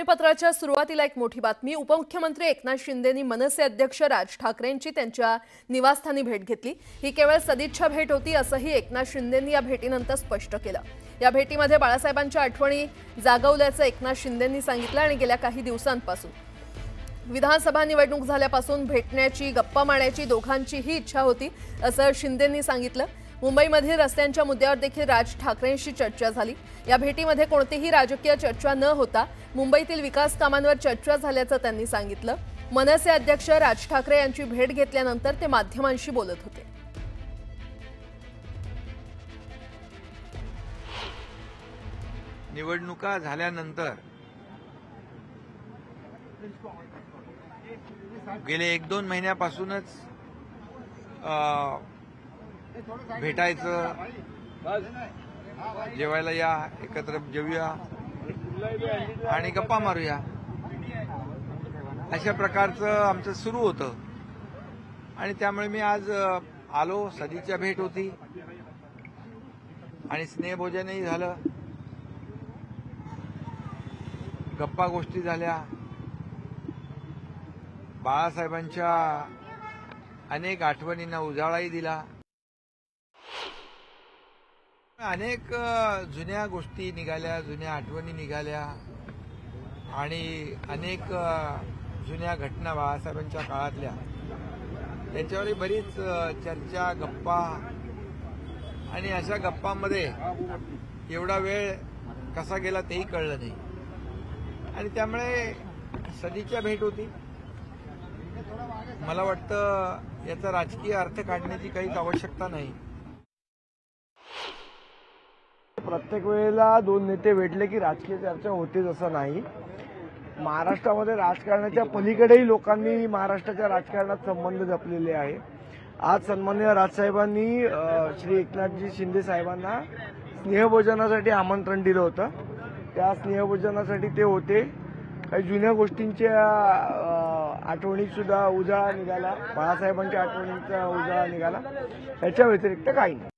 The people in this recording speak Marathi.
पत्राच्या सुरुवातीला एक मोठी बातमी। उपमुख्यमंत्री एकनाथ शिंदेंनी मनसे अध्यक्ष राज ठाकरेंची त्यांच्या निवासस्थानी भेट घेतली। ही केवळ सदिच्छा भेट होती असंही एकनाथ शिंदेंनी या भेटीनंतर स्पष्ट केलं। या भेटीमध्ये बाळासाहेबांच्या आठवणी जागवल्याचं एकनाथ शिंदेंनी सांगितलं आणि गेल्या काही दिवसांपासून विधानसभा निवडणूक झाल्यापासून भेटण्याची गप्पा मारण्याची दोघांचीही इच्छा होती असं शिंदेंनी सांगितलं। मुंबईमध्ये रस्त्यांच्या मुद्द्यावर देखील राज ठाकरेंशी चर्चा झाली। या भेटीमध्ये कोणतीही राजकीय चर्चा न होता मुंबईतील विकास कामांवर चर्चा झाल्याचं त्यांनी सांगितलं। मनसे अध्यक्ष राज ठाकरे यांची भेट घेतल्यानंतर ते माध्यमांशी बोलत होते। निवडणुका झाल्यानंतर गेले 1-2 महिन्यापासूनच भेटायचं, जेवायला या, एकत्र जेवूया आणि गप्पा मारूया अशा प्रकारचं आमचं सुरू होतं आणि त्यामुळे मी आज आलो। सदिच्छा भेट होती आणि स्नेहभोजनही झालं, गप्पा गोष्टी झाल्या, बाळासाहेबांच्या अनेक आठवणींना उजाळाही दिला। अनेक जुन्या गोष्टी निघाल्या, जुन्या आठवणी निघाल्या आणि अनेक जुन्या घटना बाळासाहेबांच्या काळातल्या त्याच्यावरही बरीच चर्चा, गप्पा आणि अशा गप्पांमध्ये एवढा वेळ कसा गेला तेही कळलं नाही आणि त्यामुळे सदिच्छा भेट होती। मला वाटतं याचा राजकीय अर्थ काढण्याची काहीच आवश्यकता नाही। प्रत्येक वेळेला दोन नेते भेटले की राजकीय चर्चा होतेच असं नाही। महाराष्ट्रामध्ये राजकारणाच्या पलीकडेही लोकांनी महाराष्ट्राच्या राजकारणात संबंध जपलेले आहे। आज सन्माननीय राजसाहेबांनी श्री एकनाथजी शिंदे साहेबांना स्नेहभोजनासाठी आमंत्रण दिलं होतं। त्या स्नेहभोजनासाठी ते होते। काही जुन्या गोष्टींच्या आठवणीत सुद्धा उजाळा निघाला, बाळासाहेबांच्या आठवणींचा उजाळा निघाला। याच्या व्यतिरिक्त काही नाही।